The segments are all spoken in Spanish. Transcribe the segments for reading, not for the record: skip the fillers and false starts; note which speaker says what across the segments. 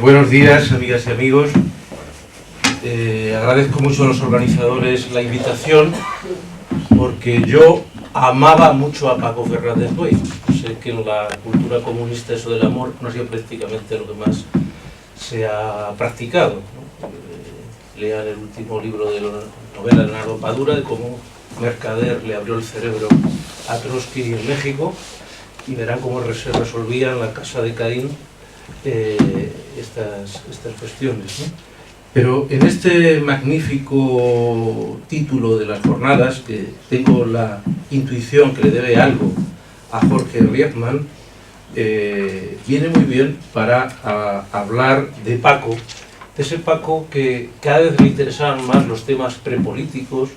Speaker 1: Buenos días, amigas y amigos. Agradezco mucho a los organizadores la invitación, porque yo amaba mucho a Paco Fernández Buey. Sé que en la cultura comunista eso del amor no ha sido prácticamente lo que más se ha practicado, ¿no? Lean el último libro de la novela de Leonardo Padura, de cómo Mercader le abrió el cerebro a Trotsky en México, y verán cómo se resolvían en la casa de Caín estas cuestiones, ¿no? Pero en este magnífico título de las jornadas, que tengo la intuición que le debe algo a Jorge Rietmann, viene muy bien para hablar de Paco, de ese Paco que cada vez le interesaban más los temas prepolíticos,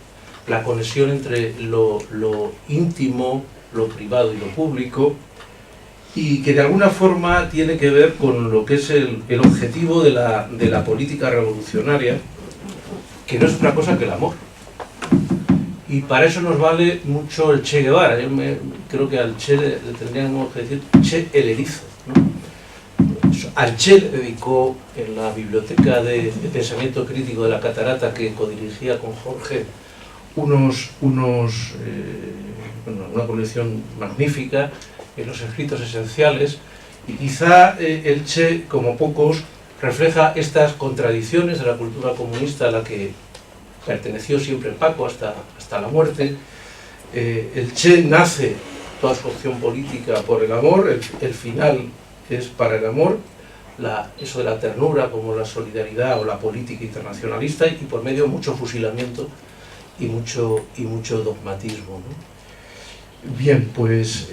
Speaker 1: la conexión entre lo íntimo, lo privado y lo público, y que de alguna forma tiene que ver con lo que es el objetivo de la política revolucionaria, que no es otra cosa que el amor. Y para eso nos vale mucho el Che Guevara. Yo creo que al Che le tendríamos que decir Che el erizo, ¿no? Al Che le dedicó en la biblioteca de pensamiento crítico de la Catarata, que codirigía con Jorge, una colección magnífica en los escritos esenciales, y quizá el Che, como pocos, refleja estas contradicciones de la cultura comunista a la que perteneció siempre Paco hasta la muerte. El Che nace toda su opción política por el amor, el final es para el amor, eso de la ternura como la solidaridad o la política internacionalista, y por medio mucho fusilamiento y mucho dogmatismo, ¿no? Bien, pues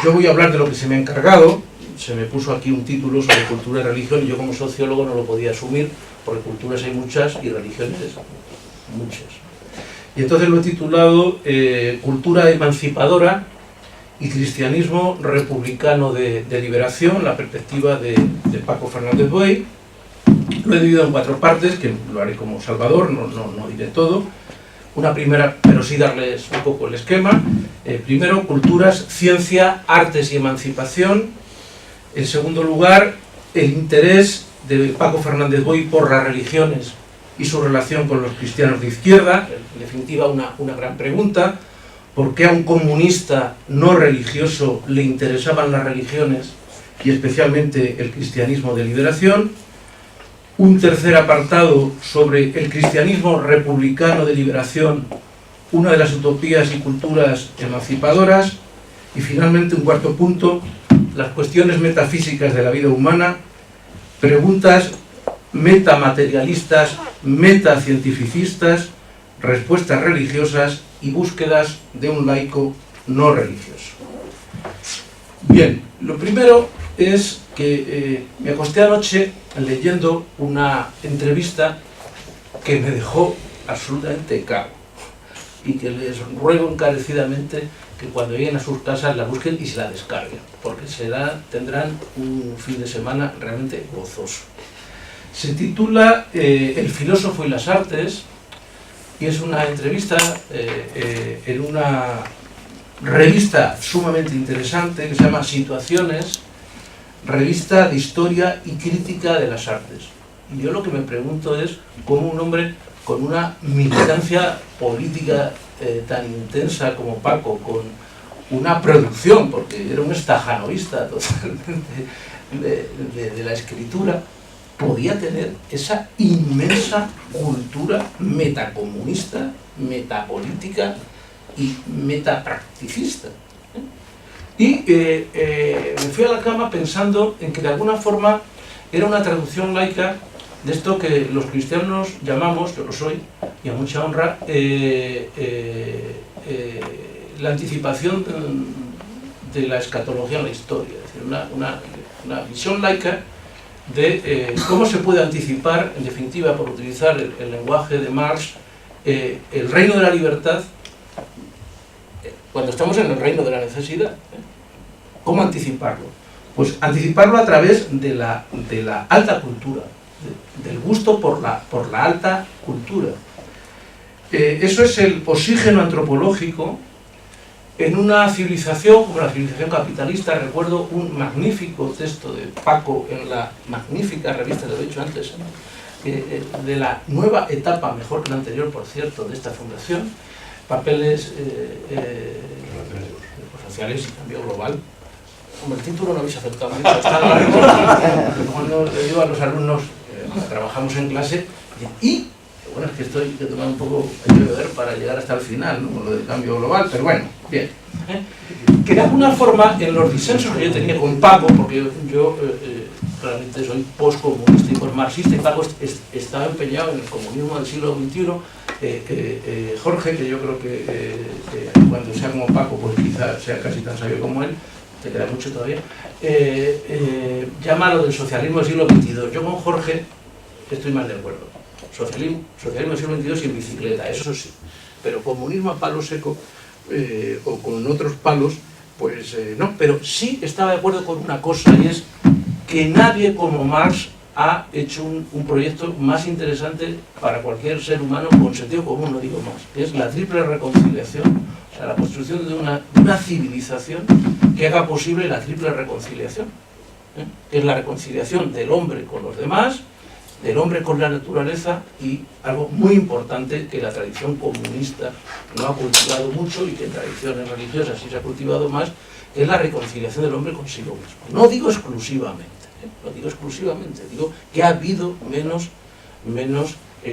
Speaker 1: yo voy a hablar de lo que se me ha encargado. Se me puso aquí un título sobre cultura y religión, y yo como sociólogo no lo podía asumir, porque culturas hay muchas y religiones muchas. Y entonces lo he titulado Cultura emancipadora y cristianismo republicano de liberación, la perspectiva de Paco Fernández Buey. Lo he dividido en 4 partes, que lo haré como Salvador, no diré todo. Una primera, pero sí darles un poco el esquema. Primero, culturas, ciencia, artes y emancipación. En segundo lugar, el interés de Paco Fernández Buey por las religiones y su relación con los cristianos de izquierda. En definitiva, una gran pregunta. ¿Por qué a un comunista no religioso le interesaban las religiones y especialmente el cristianismo de liberación? Un tercer apartado sobre el cristianismo republicano de liberación, una de las utopías y culturas emancipadoras. Y finalmente un cuarto punto, las cuestiones metafísicas de la vida humana, preguntas metamaterialistas, metacientificistas, respuestas religiosas y búsquedas de un laico no religioso. Bien, lo primero es que me acosté anoche leyendo una entrevista que me dejó absolutamente cao, y que les ruego encarecidamente que cuando lleguen a sus casas la busquen y se la descarguen, porque tendrán un fin de semana realmente gozoso. Se titula El filósofo y las artes, y es una entrevista en una revista sumamente interesante que se llama Situaciones, revista de historia y crítica de las artes. Y yo lo que me pregunto es cómo un hombre con una militancia política tan intensa como Paco, con una producción, porque era un estajanovista totalmente de la escritura, podía tener esa inmensa cultura metacomunista, metapolítica y metapracticista. Y me fui a la cama pensando en que de alguna forma era una traducción laica de esto que los cristianos llamamos, yo lo soy, y a mucha honra, la anticipación de la escatología en la historia. Es decir, una visión laica de cómo se puede anticipar, en definitiva, por utilizar el lenguaje de Marx, el reino de la libertad, cuando estamos en el reino de la necesidad. ¿Cómo anticiparlo? Pues anticiparlo a través de la alta cultura, del gusto por la alta cultura. Eso es el oxígeno antropológico en una civilización como la civilización capitalista. Recuerdo un magnífico texto de Paco en la magnífica revista, te lo he dicho antes, de la nueva etapa, mejor que la anterior, por cierto, de esta fundación, papeles sociales y cambio global. Hombre, el título no habéis aceptado, está largo. Cuando le digo a los alumnos, trabajamos en clase, y bueno, es que esto hay que tomar un poco, hay que beber para llegar hasta el final, ¿no? Con lo del cambio global, pero bueno, bien. Que de alguna forma, en los disensos que yo tenía con Paco, porque yo realmente soy postcomunista y postmarxista, y Paco estaba empeñado en el comunismo del siglo XXI, Jorge, que yo creo que cuando sea como Paco, pues quizá sea casi tan sabio como él, te queda mucho todavía, llama lo del socialismo del siglo XXII. Yo con Jorge estoy más de acuerdo. Socialismo del siglo XXII sin bicicleta, eso sí. Pero comunismo a palo seco, o con otros palos, pues no. Pero sí estaba de acuerdo con una cosa, y es que nadie como Marx ha hecho un proyecto más interesante para cualquier ser humano con sentido común, no digo más, que es la triple reconciliación, o sea, la construcción de una civilización que haga posible la triple reconciliación, que es la reconciliación del hombre con los demás, del hombre con la naturaleza, y algo muy importante que la tradición comunista no ha cultivado mucho y que en tradiciones religiosas sí se ha cultivado más, que es la reconciliación del hombre consigo mismo. No digo exclusivamente, no digo exclusivamente, digo que ha habido menos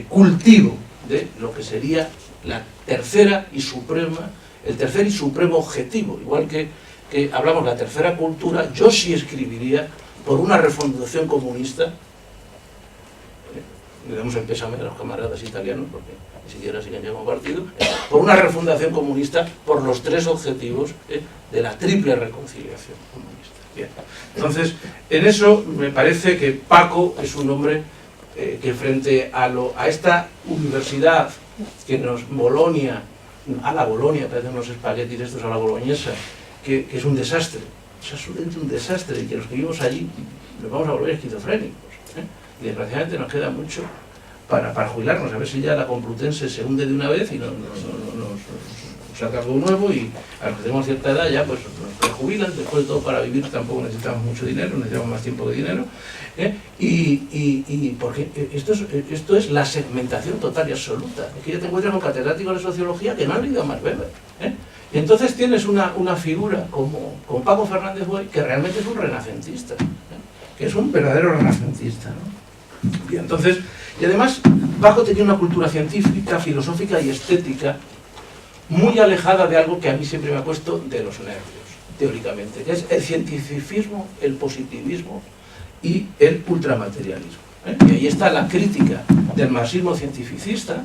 Speaker 1: cultivo de lo que sería la tercera y suprema, el tercer y supremo objetivo. Igual que hablamos de la tercera cultura, yo sí escribiría por una refundación comunista. Le damos el pésame a los camaradas italianos, porque ni siquiera se han llegado partido, por una refundación comunista, por los tres objetivos de la triple reconciliación comunista. Bien. Entonces, en eso me parece que Paco es un hombre que frente a esta universidad que nos Bolonia, a la Bolonia, parecen unos espaguetis estos a la boloñesa, que es un desastre, es absolutamente un desastre, y que los que vivimos allí nos vamos a volver esquizofrénicos. Y desgraciadamente nos queda mucho para jubilarnos, a ver si ya la Complutense se hunde de una vez y nos saca algo nuevo, y a los que tenemos cierta edad ya pues nos prejubilan. Después de todo, para vivir tampoco necesitamos mucho dinero, necesitamos más tiempo que dinero, y porque esto es la segmentación total y absoluta. Es que ya te encuentras con catedráticos de sociología que no han leído a Max Weber, y entonces tienes una figura como Paco Fernández Boy, que realmente es un renacentista, que es un verdadero renacentista, ¿no? Y entonces, y además Paco tenía una cultura científica, filosófica y estética muy alejada de algo que a mí siempre me ha puesto de los nervios, teóricamente, que es el cientificismo, el positivismo y el ultramaterialismo, Y ahí está la crítica del marxismo cientificista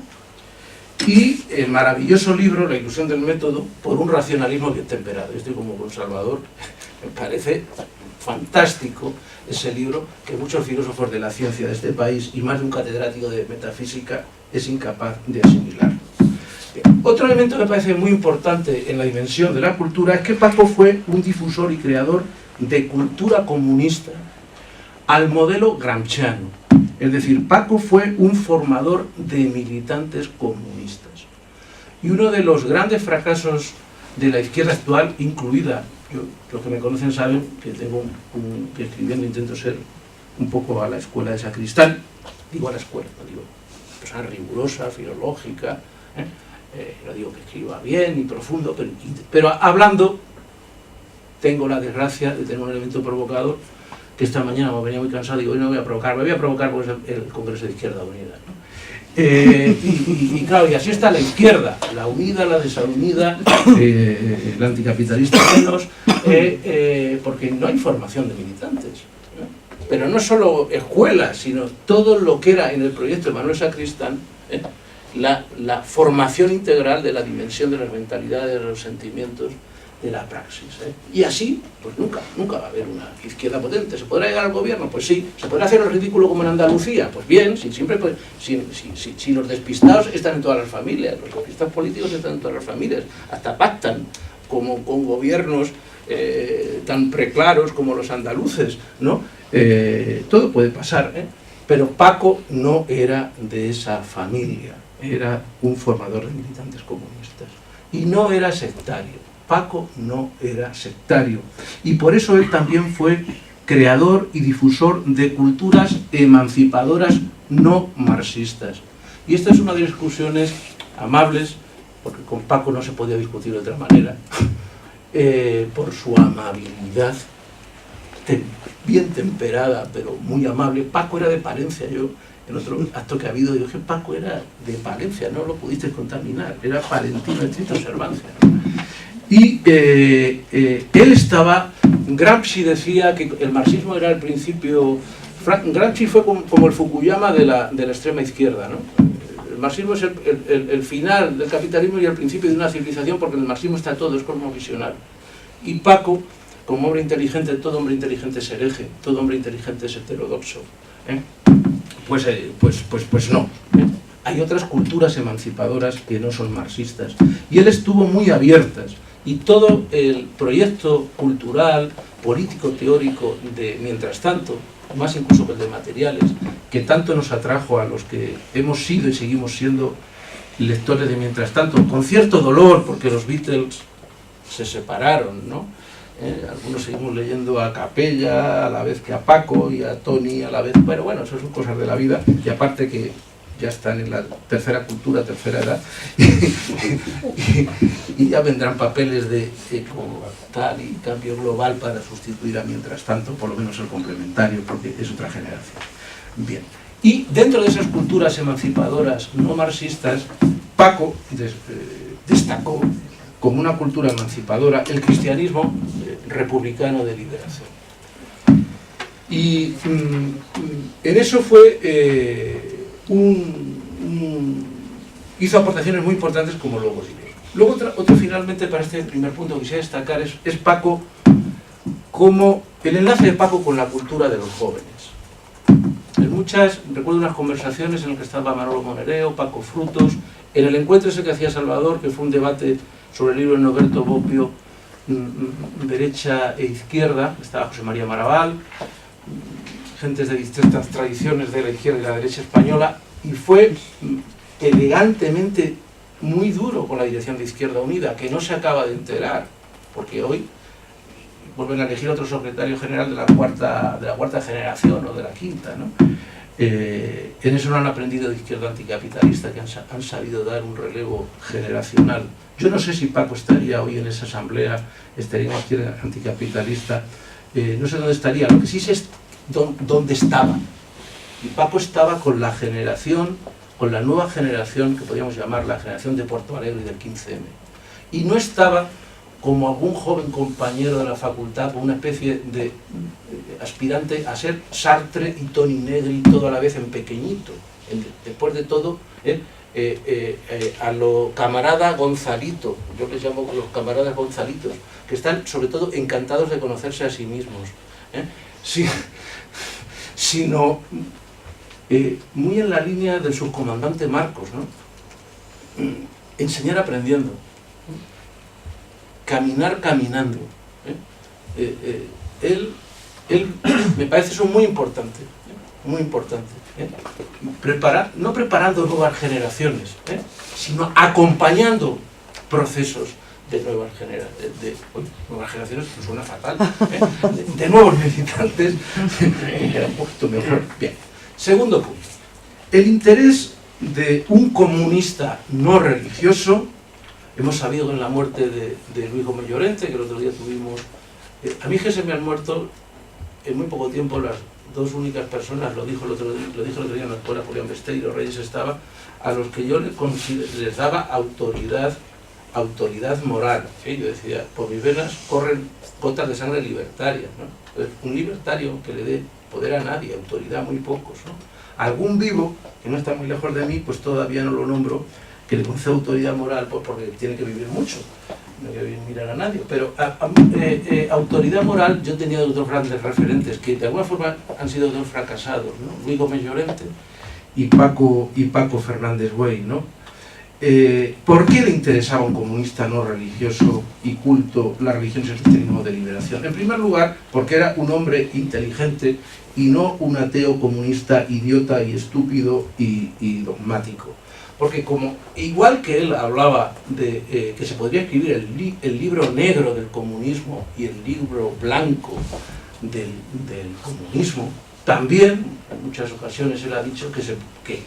Speaker 1: y el maravilloso libro La ilusión del método por un racionalismo bien temperado. Yo estoy como con Salvador, me parece fantástico ese libro, que muchos filósofos de la ciencia de este país y más de un catedrático de metafísica es incapaz de asimilar. Otro elemento que me parece muy importante en la dimensión de la cultura es que Paco fue un difusor y creador de cultura comunista al modelo gramsciano. Es decir, Paco fue un formador de militantes comunistas. Y uno de los grandes fracasos de la izquierda actual, incluida, los que me conocen saben que tengo que escribiendo intento ser un poco a la escuela de Sacristán, digo a la escuela, no digo persona rigurosa, filológica, no digo que escriba bien y profundo, pero hablando tengo la desgracia de tener un elemento provocador, que esta mañana me venía muy cansado y digo, hoy no voy a provocar, me voy a provocar porque es el Congreso de Izquierda Unida, ¿no? Y claro, y así está la izquierda, la unida, la desunida, la anticapitalista menos, porque no hay formación de militantes, ¿no? Pero no solo escuelas, sino todo lo que era en el proyecto de Manuel Sacristán, la formación integral de la dimensión de las mentalidades, de los sentimientos, de la praxis, Y así, pues nunca va a haber una izquierda potente. ¿Se podrá llegar al gobierno? Pues sí. ¿Se podrá hacer el ridículo como en Andalucía? Pues bien, si los despistados están en todas las familias, los despistados políticos están en todas las familias, hasta pactan como con gobiernos tan preclaros como los andaluces, ¿no? Todo puede pasar, Pero Paco no era de esa familia, era un formador de militantes comunistas. Y no era sectario. Paco no era sectario. Y por eso él también fue creador y difusor de culturas emancipadoras no marxistas. Y esta es una de las discusiones amables, porque con Paco no se podía discutir de otra manera, por su amabilidad, bien temperada, pero muy amable. Paco era de Palencia. Yo, en otro acto que ha habido, digo que Paco era de Palencia, no lo pudiste contaminar, era palentino, estricto observancia. Y él estaba, Gramsci decía que el marxismo era el principio, Gramsci fue como el Fukuyama de la extrema izquierda, ¿no? El marxismo es el final del capitalismo y el principio de una civilización, porque en el marxismo está todo, es cosmovisional. Y Paco, como hombre inteligente, todo hombre inteligente es hereje, todo hombre inteligente es heterodoxo. Pues no. Hay otras culturas emancipadoras que no son marxistas. Y él estuvo muy abiertas. Y todo el proyecto cultural, político, teórico de Mientras Tanto, más incluso que el de Materiales, que tanto nos atrajo a los que hemos sido y seguimos siendo lectores de Mientras Tanto, con cierto dolor, porque los Beatles se separaron, ¿no? Algunos seguimos leyendo a Capella a la vez que a Paco y a Tony a la vez, pero bueno, eso son cosas de la vida, y aparte que ya están en la tercera cultura, tercera edad, y ya vendrán papeles de eco tal y cambio global para sustituir a Mientras Tanto, por lo menos el complementario, porque es otra generación. Bien, y dentro de esas culturas emancipadoras no marxistas, Paco destacó como una cultura emancipadora el cristianismo republicano de liberación. Y en eso fue hizo aportaciones muy importantes, como luego diré. Luego otro finalmente, para este primer punto que quisiera destacar, es Paco, como el enlace de Paco con la cultura de los jóvenes. Recuerdo unas conversaciones en las que estaba Manolo Monereo, Paco Frutos, en el encuentro ese que hacía Salvador, que fue un debate sobre el libro de Noberto Bobbio, derecha e izquierda, estaba José María Maraval, gentes de distintas tradiciones de la izquierda y la derecha española, y fue elegantemente muy duro con la dirección de Izquierda Unida, que no se acaba de enterar, porque hoy vuelven a elegir otro secretario general de la cuarta generación o de la quinta, ¿no? En eso no han aprendido de izquierda anticapitalista, que han sabido dar un relevo generacional. Yo no sé si Paco estaría hoy en esa asamblea, estaría en la izquierda anticapitalista, no sé dónde estaría, lo que sí sé es dónde estaba. Y Paco estaba con la generación, con la nueva generación, que podríamos llamar la generación de Porto Alegre y del 15M. Y no estaba como algún joven compañero de la facultad, como una especie de aspirante a ser Sartre y Toni Negri todo a la vez en pequeñito. Después de todo, a lo camarada Gonzalito, yo les llamo los camaradas Gonzalitos, que están sobre todo encantados de conocerse a sí mismos, sino muy en la línea del subcomandante Marcos, ¿no? Enseñar aprendiendo, caminar caminando. Él me parece eso muy importante, muy importante. No preparando nuevas generaciones, sino acompañando procesos de nuevas generaciones, que suena fatal, de nuevos militantes, que era un poquito mejor. Bien. Segundo punto, el interés de un comunista no religioso. Hemos sabido con la muerte de Luis Gómez Llorente, que el otro día tuvimos... a mí que se me han muerto en muy poco tiempo las dos únicas personas, lo dije el otro día en la escuela, Julián Besteiro Reyes estaba, a los que yo les daba autoridad moral. ¿Sí? Yo decía, por mis venas corren gotas de sangre libertaria, ¿no? Un libertario que le dé poder a nadie, autoridad muy pocos, ¿no? Algún vivo, que no está muy lejos de mí, pues todavía no lo nombro, que le concede autoridad moral, pues porque tiene que vivir mucho, no hay que mirar a nadie, pero autoridad moral, yo tenía otros grandes referentes que de alguna forma han sido dos fracasados, ¿no? Luis Gómez Llorente y Paco Fernández Güell, ¿no? ¿Por qué le interesaba a un comunista no religioso y culto la religión y el cristianismo de liberación? En primer lugar, porque era un hombre inteligente y no un ateo comunista idiota y estúpido y dogmático. porque como igual que él hablaba de que se podría escribir el libro negro del comunismo y el libro blanco del comunismo, también en muchas ocasiones él ha dicho que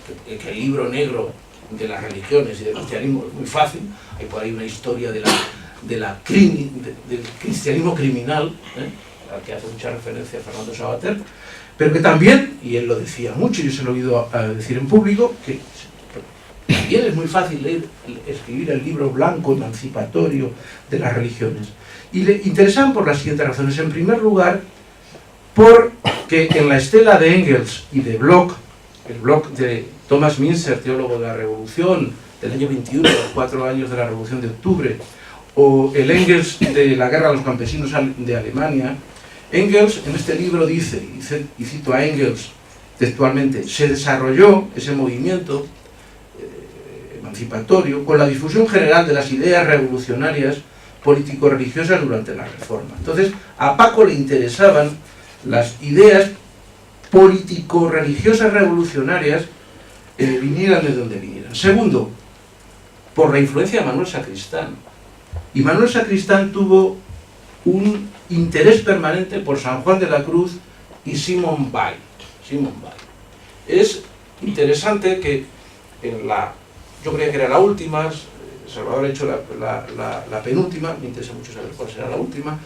Speaker 1: el libro negro de las religiones y del cristianismo es muy fácil. Hay por ahí una historia del cristianismo criminal, al que hace mucha referencia Fernando Savater, pero que también, y él lo decía mucho, yo se lo he oído decir en público, que también es muy fácil escribir el libro blanco emancipatorio de las religiones. Y le interesan por las siguientes razones. En primer lugar, porque en la estela de Engels y de Bloch, el Bloch de Thomas Münzer, teólogo de la Revolución, del año 21, los 4 años de la Revolución de Octubre, o el Engels de la Guerra de los Campesinos de Alemania, Engels en este libro dice, y cito a Engels textualmente, se desarrolló ese movimiento emancipatorio con la difusión general de las ideas revolucionarias político-religiosas durante la Reforma. Entonces, a Paco le interesaban las ideas político-religiosas revolucionarias, vinieran de donde vinieran. Segundo, por la influencia de Manuel Sacristán. Y Manuel Sacristán tuvo un interés permanente por San Juan de la Cruz y Simone Weil. Es interesante que yo creía que era la última, Salvador ha hecho la penúltima, me interesa mucho saber cuál será la última.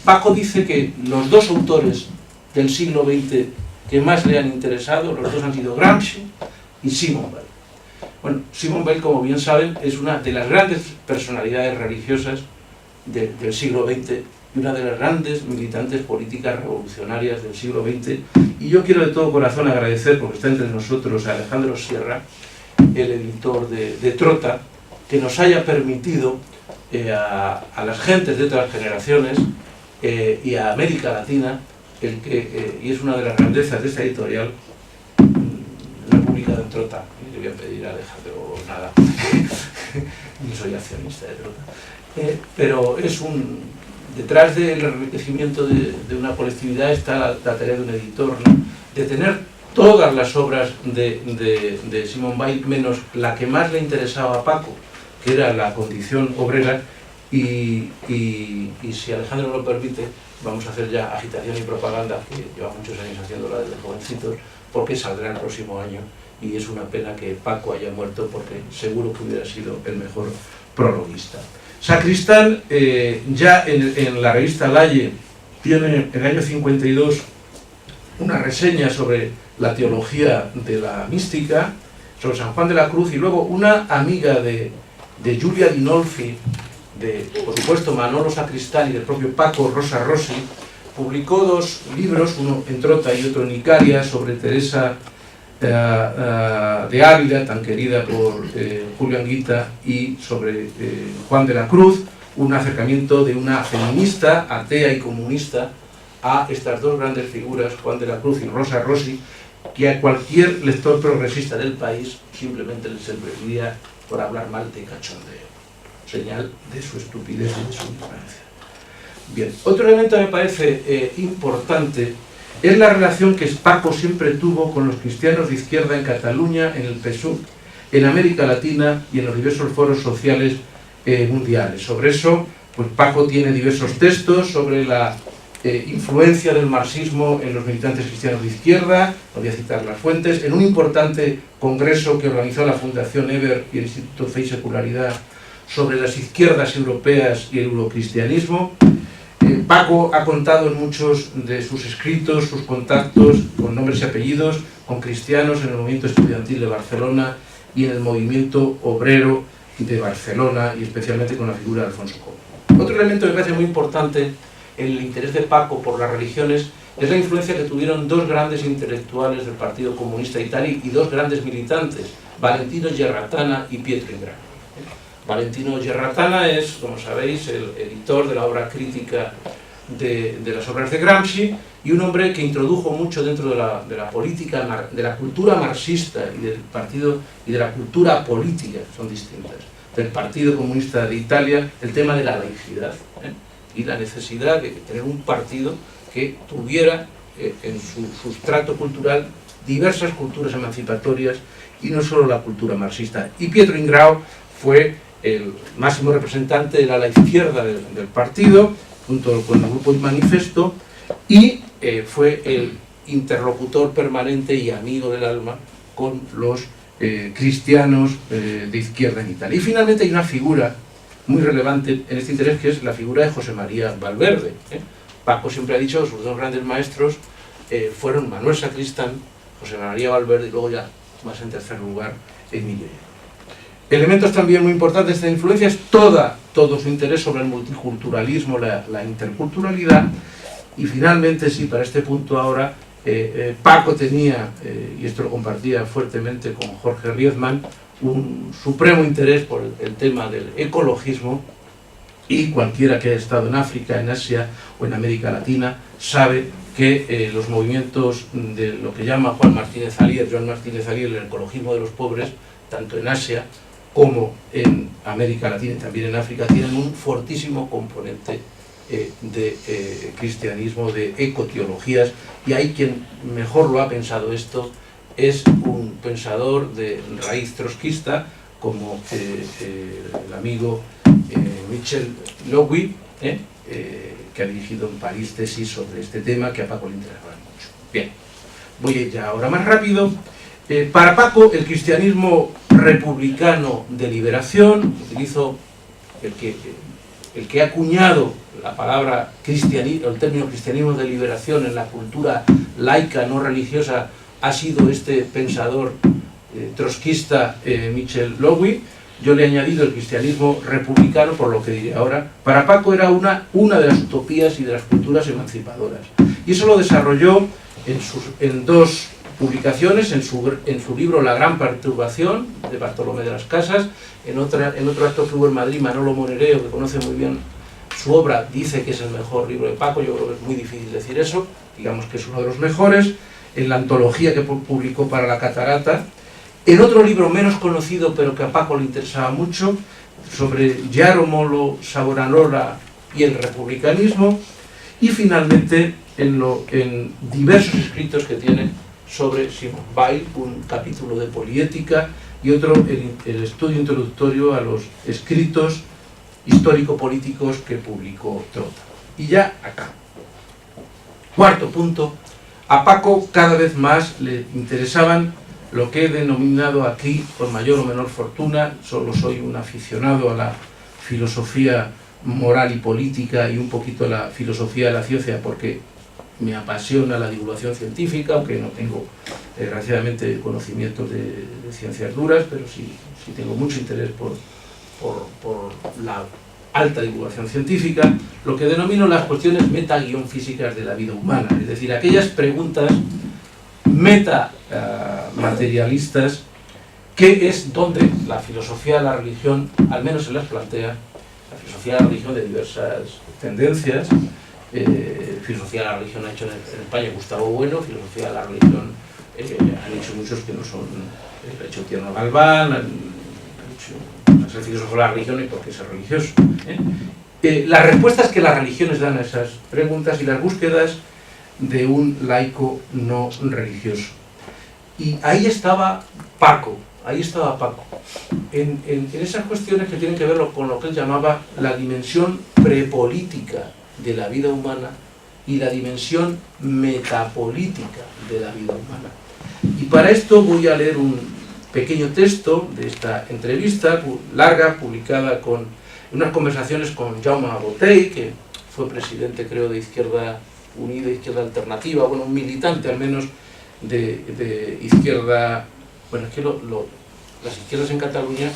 Speaker 1: Paco dice que los dos autores del siglo XX que más le han interesado, los dos han sido Gramsci y Simone Weil. Bueno, Simone Weil, como bien saben, es una de las grandes personalidades religiosas del siglo XX y una de las grandes militantes políticas revolucionarias del siglo XX. Y yo quiero de todo corazón agradecer, porque está entre nosotros, a Alejandro Sierra, el editor de Trota, que nos haya permitido a las gentes de otras generaciones y a América Latina, y es una de las grandezas de esta editorial, la publicada en Trota. Y le voy a pedir a Alejandro nada, ni soy accionista de Trota. Pero detrás del enriquecimiento de una colectividad está la tarea de un editor, ¿no? De tener todas las obras de Simone Weil, menos la que más le interesaba a Paco, que era la condición obrera, y si Alejandro me lo permite, vamos a hacer ya agitación y propaganda, que lleva muchos años haciéndola desde jovencitos, porque saldrá el próximo año, y es una pena que Paco haya muerto, porque seguro que hubiera sido el mejor prologuista. Sacristán, ya en la revista Laie, tiene en el año 52 una reseña sobre la teología de la mística, sobre San Juan de la Cruz, y luego una amiga de Giulia Dinolfi, por supuesto Manolo Sacristán y del propio Paco, Rosa Rossi, publicó 2 libros, uno en Trota y otro en Icaria, sobre Teresa de Ávila, tan querida por Julio Anguita, y sobre Juan de la Cruz, un acercamiento de una feminista, atea y comunista, a estas 2 grandes figuras, Juan de la Cruz y Rosa Rossi, que a cualquier lector progresista del país simplemente le serviría por hablar mal de cachondeo, señal de su estupidez y de su ignorancia. Bien, otro elemento que me parece importante es la relación que Paco siempre tuvo con los cristianos de izquierda en Cataluña, en el PSUV, en América Latina y en los diversos foros sociales mundiales. Sobre eso, pues Paco tiene diversos textos sobre la influencia del marxismo en los militantes cristianos de izquierda, voy a citar las fuentes, en un importante congreso que organizó la Fundación Eber y el Instituto Fe y Secularidad sobre las izquierdas europeas y el eurocristianismo. Paco ha contado en muchos de sus escritos, sus contactos con nombres y apellidos, con cristianos en el movimiento estudiantil de Barcelona y en el movimiento obrero de Barcelona, y especialmente con la figura de Alfonso Cobo. Otro elemento que me parece muy importante en el interés de Paco por las religiones es la influencia que tuvieron 2 grandes intelectuales del Partido Comunista de Italia y 2 grandes militantes, Valentino Gerratana y Pietro Ingrano. Valentino Gerratana es, como sabéis, el editor de la obra crítica de las obras de Gramsci, y un hombre que introdujo mucho dentro de la política, de la cultura marxista y del partido, y de la cultura política, son distintas, del Partido Comunista de Italia, el tema de la laicidad, y la necesidad de tener un partido que tuviera en su sustrato cultural diversas culturas emancipatorias y no solo la cultura marxista. Y Pietro Ingrao fue el máximo representante del ala izquierda del partido, junto con el grupo Manifesto, y fue el interlocutor permanente y amigo del alma con los cristianos de izquierda en Italia. Y finalmente hay una figura muy relevante en este interés, que es la figura de José María Valverde. Paco siempre ha dicho que sus dos grandes maestros fueron Manuel Sacristán, José María Valverde, y luego ya, más en tercer lugar, Emilio. Elementos también muy importantes de esta influencia es todo su interés sobre el multiculturalismo, la interculturalidad, y finalmente, sí, para este punto ahora, Paco tenía, y esto lo compartía fuertemente con Jorge Riezman, un supremo interés por el tema del ecologismo, y cualquiera que haya estado en África, en Asia o en América Latina sabe que los movimientos de lo que llama Joan Martínez Alier, el ecologismo de los pobres, tanto en Asia como en América Latina y también en África, tienen un fortísimo componente de cristianismo, de ecoteologías, y hay quien mejor lo ha pensado esto, es un pensador de raíz trotskista, como el amigo Michel Lowy, que ha dirigido en París tesis sobre este tema, que a Paco le interesaba mucho. Bien, voy a ir ya ahora más rápido. Para Paco, el cristianismo republicano de liberación, utilizo el que ha acuñado la palabra cristianismo, el término cristianismo de liberación en la cultura laica no religiosa, ha sido este pensador trotskista Michel Lowy. Yo le he añadido el cristianismo republicano, por lo que diré ahora. Para Paco era una de las utopías y de las culturas emancipadoras. Y eso lo desarrolló en dos publicaciones, en su libro La Gran Perturbación, de Bartolomé de las Casas, en otro acto que hubo en Madrid, Manolo Monereo, que conoce muy bien su obra, dice que es el mejor libro de Paco. Yo creo que es muy difícil decir eso, digamos que es uno de los mejores, en la antología que publicó para La Catarata. En otro libro menos conocido, pero que a Paco le interesaba mucho, sobre Giacomo Savonarola y el republicanismo, y finalmente en diversos escritos que tiene sobre Simone Weil, un capítulo de poliética y otro el estudio introductorio a los escritos histórico-políticos que publicó Trotta. Y ya acá. Cuarto punto, a Paco cada vez más le interesaban lo que he denominado aquí, por mayor o menor fortuna, solo soy un aficionado a la filosofía moral y política y un poquito a la filosofía de la ciencia, porque me apasiona la divulgación científica, aunque no tengo, desgraciadamente, conocimientos de ciencias duras, pero sí tengo mucho interés por la alta divulgación científica, lo que denomino las cuestiones meta-físicas de la vida humana, es decir, aquellas preguntas meta-materialistas, que es donde la filosofía de la religión, al menos se las plantea, la filosofía de la religión de diversas tendencias. Filosofía de la religión ha hecho en España Gustavo Bueno, filosofía de la religión han hecho muchos que no son, ha hecho Tierno Galván, han hecho el filósofo de la religión y por qué ser religioso. Las respuestas que las religiones dan a esas preguntas y las búsquedas de un laico no religioso. Y ahí estaba Paco, en esas cuestiones que tienen que ver con lo que él llamaba la dimensión prepolítica de la vida humana y la dimensión metapolítica de la vida humana. Y para esto voy a leer un pequeño texto de esta entrevista larga, publicada con unas conversaciones con Jaume Botey, que fue presidente, creo, de Izquierda Unida, Izquierda Alternativa, bueno, un militante al menos de izquierda. Bueno, es que las izquierdas en Cataluña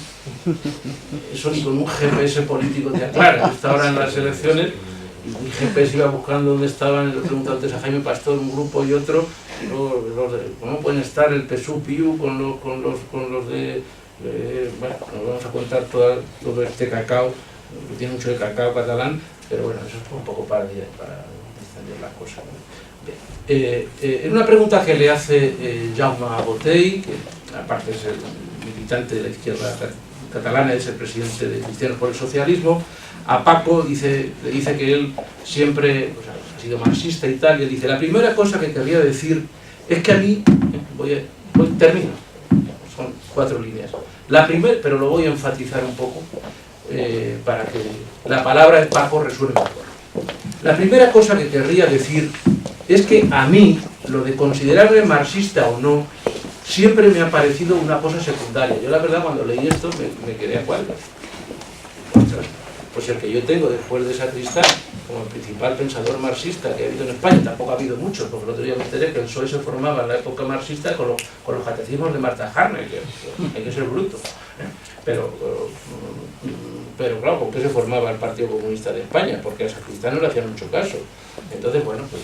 Speaker 1: son con un GPS político te aclara. Está ahora en las elecciones y mi GPS iba buscando dónde estaban, le pregunté antes a Jaime Pastor, un grupo y otro, y cómo pueden estar el PSUV-PIU con los de bueno, nos vamos a contar todo este cacao, que tiene mucho de cacao catalán, pero bueno, eso es un poco para distender las cosas, ¿no? En una pregunta que le hace Jaume Botey, que aparte es el militante de la izquierda catalana, es el presidente de Cristianos por el Socialismo, a Paco le dice que él siempre ha sido marxista y tal, y él dice: la primera cosa que querría decir es que a mí, termino. Son 4 líneas. La primera, pero lo voy a enfatizar un poco para que la palabra de Paco resuene mejor. La primera cosa que querría decir es que a mí, lo de considerarme marxista o no, siempre me ha parecido una cosa secundaria. Yo la verdad cuando leí esto me quedé a cuadros. Pues el que yo tengo después de Sacristán como el principal pensador marxista que ha habido en España, tampoco ha habido muchos, porque el otro día me enteré que el PSOE se formaba en la época marxista con los catecismos de Marta Harney, que hay que ser bruto. Pero claro, ¿por qué se formaba el Partido Comunista de España? Porque a Sacristán no le hacían mucho caso. Entonces, bueno, pues,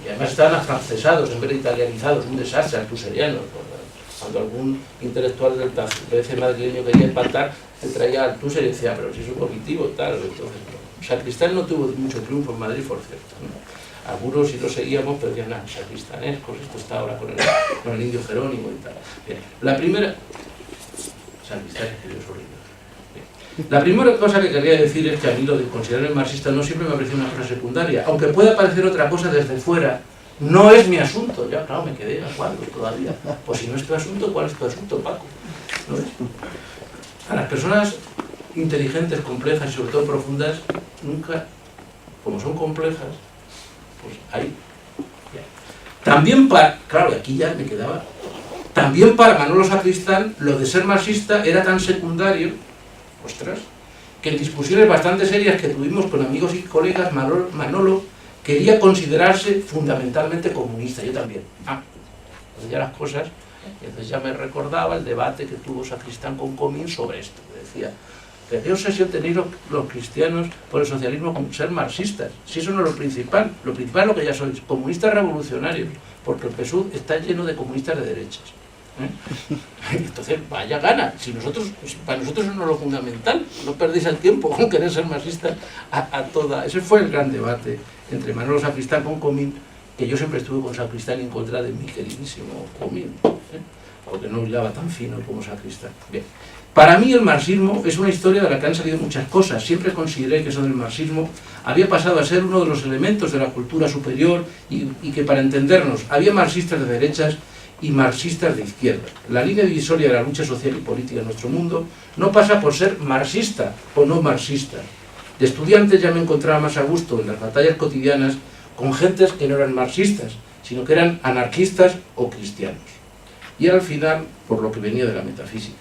Speaker 1: y además estaban afrancesados en vez de italianizados, un desastre, altuserianos. Cuando algún intelectual del PC madrileño quería empatar, te traía al Althusser y decía, pero si es un cognitivo, tal. Entonces, Sacristán no tuvo mucho triunfo en Madrid, por cierto, ¿no? Algunos sí lo seguíamos, pero decían, sacristanescos, esto está ahora con el indio Jerónimo y tal. Bien, la primera... Sacristán escribió su libro. La primera cosa que quería decir es que a mí lo de considerarme marxista no siempre me ha parecido una cosa secundaria, aunque pueda parecer otra cosa desde fuera. No es mi asunto, ya claro, me quedé a cuadros todavía. Pues si no es tu asunto, ¿cuál es tu asunto, Paco? ¿No es? A las personas inteligentes, complejas y sobre todo profundas, nunca, como son complejas, pues ahí. También para, claro, aquí ya me quedaba, también para Manolo Sacristán lo de ser marxista era tan secundario, ostras, que en discusiones bastante serias que tuvimos con amigos y colegas, Manolo quería considerarse fundamentalmente comunista, yo también. Entonces ya las cosas, entonces ya me recordaba el debate que tuvo Sacristán con Comín sobre esto. Decía, ¿qué obsesión tenéis los cristianos por el socialismo con ser marxistas? Si eso no es lo principal es lo que ya sois, comunistas revolucionarios, porque el PSUV está lleno de comunistas de derechas. Entonces, vaya gana, para nosotros eso no es lo fundamental, no perdéis el tiempo con querer ser marxistas a toda. Ese fue el gran debate entre Manolo Sacristán con Comín, que yo siempre estuve con Sacristán en contra de mi queridísimo Comín, porque no hilaba tan fino como Sacristán. Bien. Para mí el marxismo es una historia de la que han salido muchas cosas. Siempre consideré que eso del marxismo había pasado a ser uno de los elementos de la cultura superior y que para entendernos había marxistas de derechas y marxistas de izquierda. La línea divisoria de la lucha social y política en nuestro mundo no pasa por ser marxista o no marxista. De estudiantes ya me encontraba más a gusto en las batallas cotidianas con gentes que no eran marxistas, sino que eran anarquistas o cristianos. Y era al final por lo que venía de la metafísica.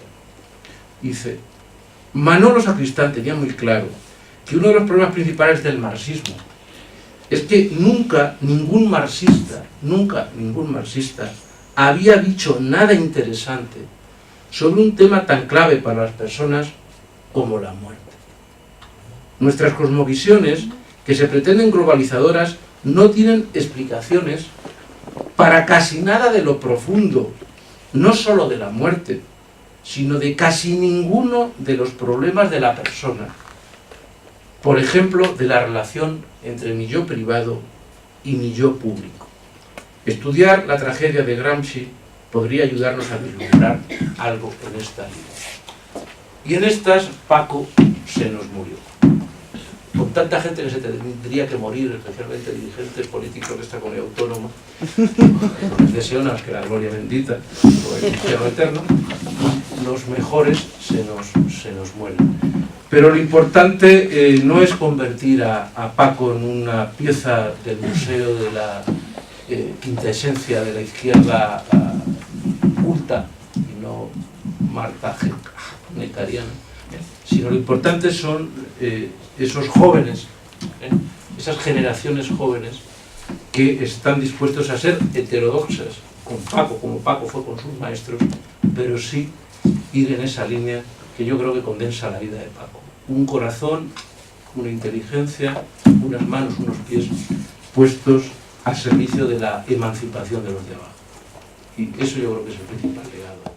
Speaker 1: Dice, Manolo Sacristán tenía muy claro que uno de los problemas principales del marxismo es que nunca ningún marxista había dicho nada interesante sobre un tema tan clave para las personas como la muerte. Nuestras cosmovisiones, que se pretenden globalizadoras, no tienen explicaciones para casi nada de lo profundo, no solo de la muerte, sino de casi ninguno de los problemas de la persona. Por ejemplo, de la relación entre mi yo privado y mi yo público. Estudiar la tragedia de Gramsci podría ayudarnos a vislumbrar algo en esta vida. Y en estas, Paco se nos murió. Con tanta gente que se tendría que morir, especialmente dirigentes políticos de esta comunidad autónoma, les deseo más que la gloria bendita, por el cristiano eterno, los mejores se nos mueren. Pero lo importante no es convertir a Paco en una pieza del museo de la quinta esencia de la izquierda culta, y no Marta Necariana, sino lo importante son esos jóvenes, esas generaciones jóvenes que están dispuestos a ser heterodoxas con Paco, como Paco fue con sus maestros, pero sí ir en esa línea que yo creo que condensa la vida de Paco. Un corazón, una inteligencia, unas manos, unos pies puestos al servicio de la emancipación de los de abajo. Y eso yo creo que es el principal legado.